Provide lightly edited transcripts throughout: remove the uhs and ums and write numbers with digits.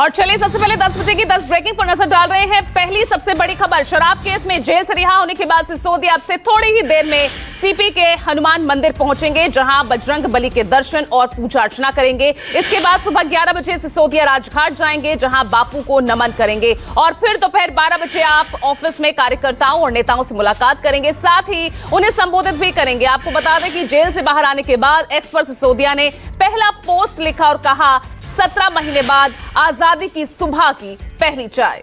और चलिए सबसे पहले 10 बजे की 10 ब्रेकिंग पर नजर डाल रहे हैं। पहली सबसे बड़ी खबर, शराब केस में जेल से रिहा होने के बाद सिसोदिया अब से थोड़ी ही देर में सीपी के हनुमान मंदिर पहुंचेंगे, जहां बजरंग बली के दर्शन और पूजा अर्चना करेंगे। इसके बाद सुबह 11 बजे सिसोदिया राजघाट जाएंगे, जहां बापू को नमन करेंगे और फिर दोपहर 12 बजे आप ऑफिस में कार्यकर्ताओं और नेताओं से मुलाकात करेंगे, साथ ही उन्हें संबोधित भी करेंगे। आपको बता दें कि जेल से बाहर आने के बाद एक्स पर सिसोदिया ने पहला पोस्ट लिखा और कहा, 17 महीने बाद आजादी की सुबह की पहली चाय।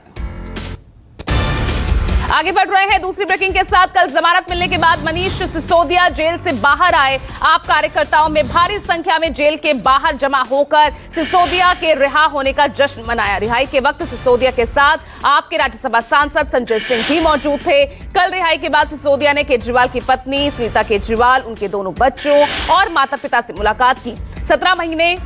आगे बढ़ रहे हैं दूसरी ब्रेकिंग के साथ। कल जमानत मिलने के बाद मनीष सिसोदिया जेल से बाहर आए। आप कार्यकर्ताओं में भारी संख्या में जेल के बाहर जमा होकर सिसोदिया के रिहा होने का जश्न मनाया। रिहाई के वक्त सिसोदिया के साथ आपके राज्यसभा सांसद संजय सिंह भी मौजूद थे। कल रिहाई के बाद सिसोदिया ने केजरीवाल की पत्नी सुनीता केजरीवाल, उनके दोनों बच्चों और माता पिता से मुलाकात की। 17 महीने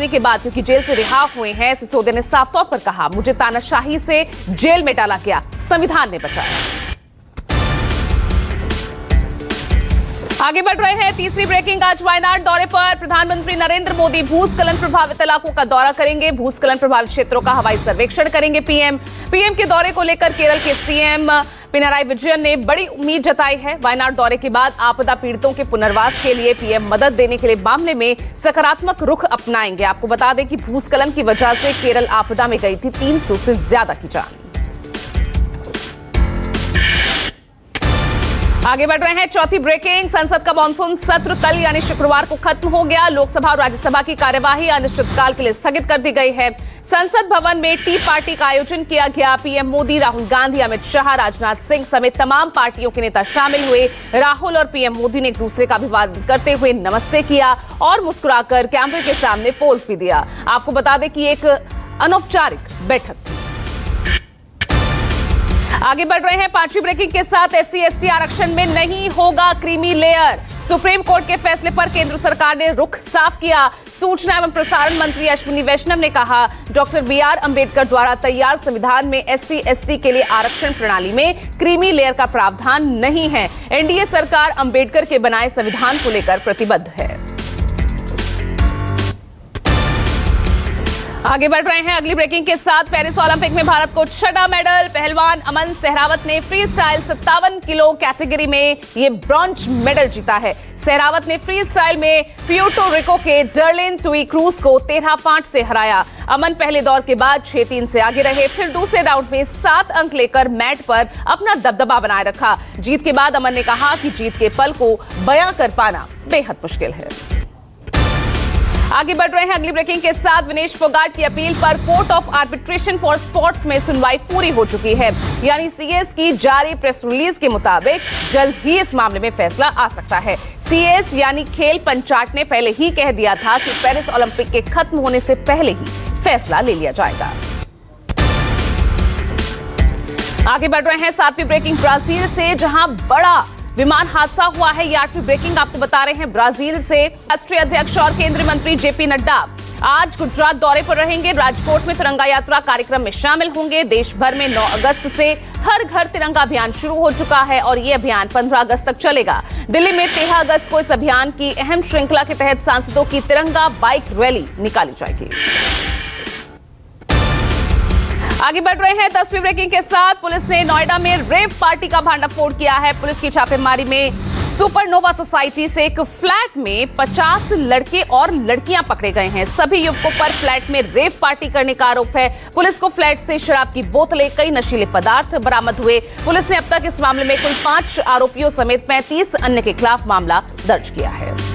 के बाद क्योंकि जेल से रिहा हुए हैं, सिसोदिया ने साफ तौर पर कहा, मुझे तानाशाही से जेल में डाला गया, संविधान ने बचाया। आगे बढ़ रहे हैं तीसरी ब्रेकिंग। आज वायनाड दौरे पर प्रधानमंत्री नरेंद्र मोदी भूस्खलन प्रभावित इलाकों का दौरा करेंगे। भूस्खलन प्रभावित क्षेत्रों का हवाई सर्वेक्षण करेंगे पीएम के दौरे को लेकर केरल के सीएम पिनाराई विजयन ने बड़ी उम्मीद जताई है। वायनाड दौरे के बाद आपदा पीड़ितों के पुनर्वास के लिए पीएम मदद देने के लिए मामले में सकारात्मक रुख अपनाएंगे। आपको बता दें कि भूस्खलन की वजह से केरल आपदा में गई थी 300 से ज्यादा की जान। आगे बढ़ रहे हैं चौथी ब्रेकिंग। संसद का मानसून सत्र कल यानी शुक्रवार को खत्म हो गया। लोकसभा और राज्यसभा की कार्यवाही अनिश्चितकाल के लिए स्थगित कर दी गई है। संसद भवन में टी पार्टी का आयोजन किया गया। पीएम मोदी, राहुल गांधी, अमित शाह, राजनाथ सिंह समेत तमाम पार्टियों के नेता शामिल हुए। राहुल और पीएम मोदी ने एक दूसरे का अभिवादन करते हुए नमस्ते किया और मुस्कुराकर कैमरे के सामने पोज भी दिया। आपको बता दें कि एक अनौपचारिक बैठक थी। आगे बढ़ रहे हैं पांचवी ब्रेकिंग के साथ। SC/ST आरक्षण में नहीं होगा क्रीमी लेयर। सुप्रीम कोर्ट के फैसले पर केंद्र सरकार ने रुख साफ किया। सूचना एवं प्रसारण मंत्री अश्विनी वैष्णव ने कहा, डॉक्टर BR अंबेडकर द्वारा तैयार संविधान में SC/ST के लिए आरक्षण प्रणाली में क्रीमी लेयर का प्रावधान नहीं है। NDA सरकार अंबेडकर के बनाए संविधान को लेकर प्रतिबद्ध है। आगे बढ़ रहे हैं अगली ब्रेकिंग के साथ। पेरिस ओलंपिक में भारत को 6वां मेडल। पहलवान अमन सहरावत ने फ्री स्टाइल 57 किलो कैटेगरी में ये ब्रॉन्ज मेडल जीता है। सहरावत ने फ्री स्टाइल में प्यूर्टो रिको के डर्लिन टुई क्रूज को 13-5 से हराया। अमन पहले दौर के बाद 6-3 से आगे रहे, फिर दूसरे राउंड में 7 अंक लेकर मैट पर अपना दबदबा बनाए रखा। जीत के बाद अमन ने कहा कि जीत के पल को बयां कर पाना बेहद मुश्किल है। आगे बढ़ रहे हैं अगली ब्रेकिंग के साथ। विनेश फोगाट की अपील पर court of arbitration for sports में सुनवाई पूरी हो चुकी है। यानी CS की जारी प्रेस रिलीज के मुताबिक जल्द ही इस मामले में फैसला आ सकता है। CS यानी खेल पंचायत ने पहले ही कह दिया था कि पेरिस ओलंपिक के खत्म होने से पहले ही फैसला ले लिया जाएगा। आगे बढ़ रहे हैं सातवीं ब्रेकिंग ब्राजील से, जहां बड़ा विमान हादसा हुआ है। ये 8वीं ब्रेकिंग आपको बता रहे हैं ब्राजील से। राष्ट्रीय अध्यक्ष और केंद्रीय मंत्री JP नड्डा आज गुजरात दौरे पर रहेंगे। राजकोट में तिरंगा यात्रा कार्यक्रम में शामिल होंगे। देश भर में 9 अगस्त से हर घर तिरंगा अभियान शुरू हो चुका है और ये अभियान 15 अगस्त तक चलेगा। दिल्ली में 13 अगस्त को इस अभियान की अहम श्रृंखला के तहत सांसदों की तिरंगा बाइक रैली निकाली जाएगी। आगे बढ़ रहे हैं 10वीं ब्रेकिंग के साथ। पुलिस ने नोएडा में रेव पार्टी का भांडाफोड़ किया है। पुलिस की छापेमारी में सुपरनोवा सोसाइटी से एक फ्लैट में 50 लड़के और लड़कियां पकड़े गए हैं। सभी युवकों पर फ्लैट में रेव पार्टी करने का आरोप है। पुलिस को फ्लैट से शराब की बोतलें, कई नशीले पदार्थ बरामद हुए। पुलिस ने अब तक इस मामले में कुल 5 आरोपियों समेत 35 अन्य के खिलाफ मामला दर्ज किया है।